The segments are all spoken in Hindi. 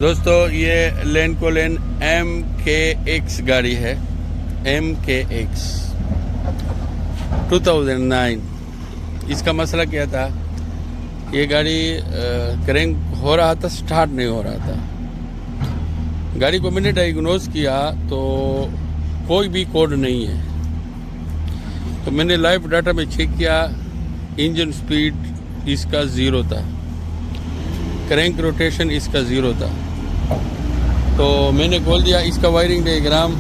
दोस्तों ये लेनकोलेन MKX गाड़ी है। MKX 2009। इसका मसला क्या था, ये गाड़ी क्रैंक हो रहा था, स्टार्ट नहीं हो रहा था। गाड़ी को मैंने डायग्नोज किया तो कोई भी कोड नहीं है। तो मैंने लाइव डाटा में चेक किया, इंजन स्पीड इसका 0 था, क्रैंक रोटेशन इसका 0 था। तो मैंने खोल दिया, इसका वायरिंग डायग्राम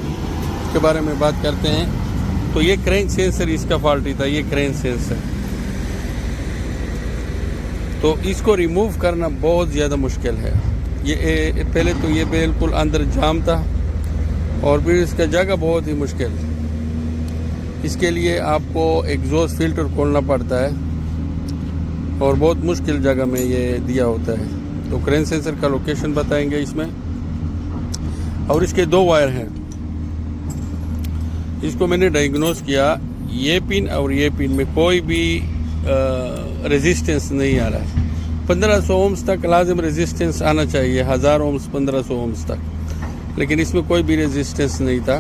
के बारे में बात करते हैं। तो ये क्रैंक सेंसर इसका फॉल्टी था, ये क्रैंक सेंसर। तो इसको रिमूव करना बहुत ज़्यादा मुश्किल है। ये पहले तो ये बिल्कुल अंदर जाम था और फिर इसका जगह बहुत ही मुश्किल। इसके लिए आपको एग्जॉस्ट फिल्टर खोलना पड़ता है और बहुत मुश्किल जगह में ये दिया होता है। तो क्रैंक सेंसर का लोकेशन बताएंगे इसमें, और इसके 2 वायर हैं। इसको मैंने डायग्नोज किया, ये पिन और ये पिन में कोई भी रेजिस्टेंस नहीं आ रहा है। 1500 ओम्स तक लाजिम रेजिस्टेंस आना चाहिए, 1000 ओम्स 1500 ओम्स तक, लेकिन इसमें कोई भी रेजिस्टेंस नहीं था।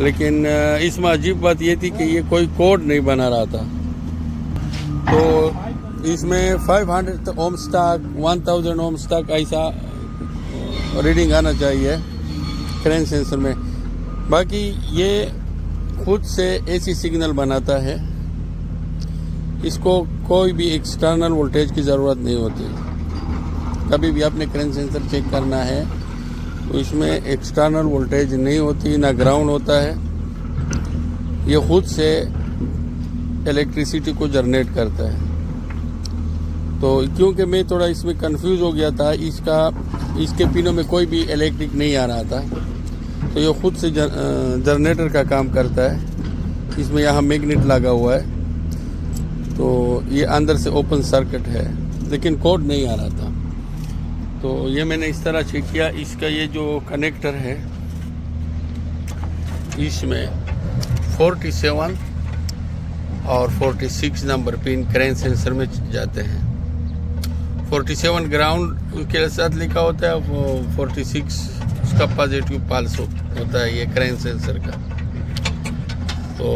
लेकिन इसमें अजीब बात ये थी कि ये कोई कोड नहीं बना रहा था। तो इसमें 500 ओम्स तक, 1000 ओम्स तक ऐसा रीडिंग आना चाहिए क्रैंक सेंसर में। बाकी ये खुद से एसी सिग्नल बनाता है, इसको कोई भी एक्सटर्नल वोल्टेज की ज़रूरत नहीं होती। कभी भी आपने क्रैंक सेंसर चेक करना है तो इसमें एक्सटर्नल वोल्टेज नहीं होती, ना ग्राउंड होता है। ये खुद से इलेक्ट्रिसिटी को जनरेट करता है। तो क्योंकि मैं थोड़ा इसमें कंफ्यूज हो गया था, इसके पिनों में कोई भी इलेक्ट्रिक नहीं आ रहा था, तो ये खुद से जनरेटर का काम करता है। इसमें यहाँ मैग्नेट लगा हुआ है, तो ये अंदर से ओपन सर्किट है, लेकिन कोड नहीं आ रहा था। तो ये मैंने इस तरह चेक किया। इसका ये जो कनेक्टर है, इसमें 47 और 46 नंबर पिन क्रैंक सेंसर में जाते हैं। 47 ग्राउंड के साथ लिखा होता है, 46 उसका पॉजिटिव पल्स होता है ये क्रैंक सेंसर का। तो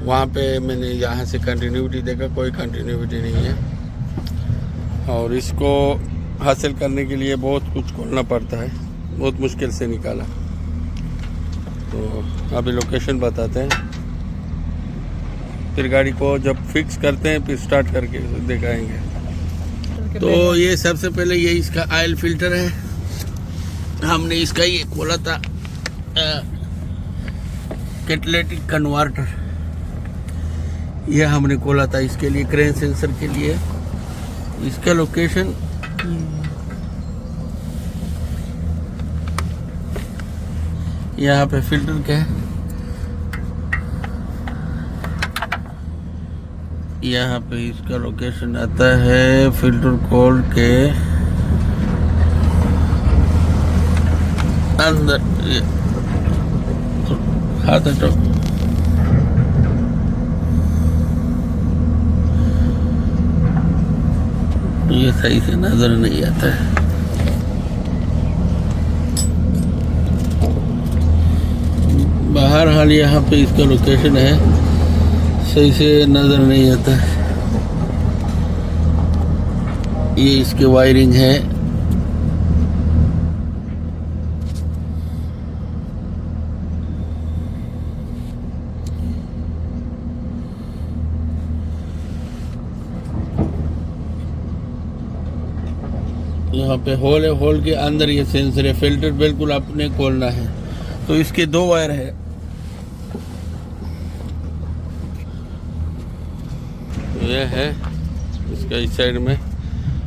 वहाँ पे मैंने यहाँ से कंटिन्यूटी देखा, कोई कंटिन्यूटी नहीं है। और इसको हासिल करने के लिए बहुत कुछ खोलना पड़ता है, बहुत मुश्किल से निकाला। तो अभी लोकेशन बताते हैं, फिर गाड़ी को जब फिक्स करते हैं फिर स्टार्ट करके दिखाएंगे। तो ये सबसे पहले ये इसका ऑयल फिल्टर है। हमने इसका ये खोला था, कैटालिटिक कन्वर्टर, ये हमने खोला था इसके लिए, क्रैंक सेंसर के लिए। इसका लोकेशन यहाँ पे फिल्टर का है, यहाँ पे इसका लोकेशन आता है। फिल्टर खोल के अंदर हाथ हटाओ, ये सही से नजर नहीं आता है। बाहर हाल यहाँ पे इसका लोकेशन है, सही से नजर नहीं आता है। ये इसके वायरिंग है। यहाँ पे होल है, होल के अंदर ये सेंसर है। फिल्टर बिल्कुल अपने खोलना है। तो इसके 2 वायर है। ये है इसका, इस साइड में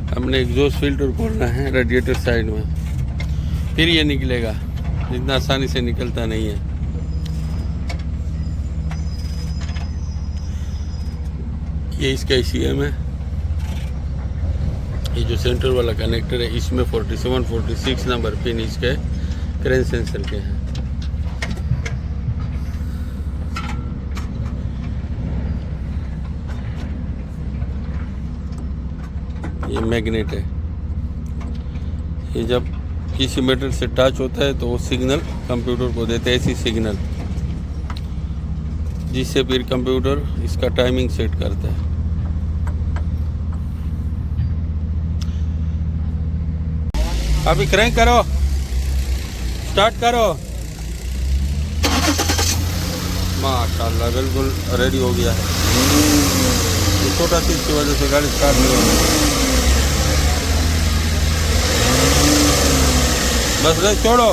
हमने एग्जॉस्ट फिल्टर खोलना है, रेडिएटर साइड में, फिर ये निकलेगा। इतना आसानी से निकलता नहीं है। ये इसका ECM है। ये जो सेंटर वाला कनेक्टर है, इसमें 47 46 नंबर पिन इसके क्रैंक सेंसर के हैं। ये मैग्नेट है। ये जब किसी मेटल से टच होता है तो वो सिग्नल कंप्यूटर को देते हैं, ऐसी सिग्नल, जिससे फिर कंप्यूटर इसका टाइमिंग सेट करता है। अभी क्रैंक करो, स्टार्ट करो। माशाल्लाह बिल्कुल रेडी हो गया है। ये छोटा चीज की वजह से गाड़ी स्टार्ट नहीं हो रही। बस रेस छोड़ो।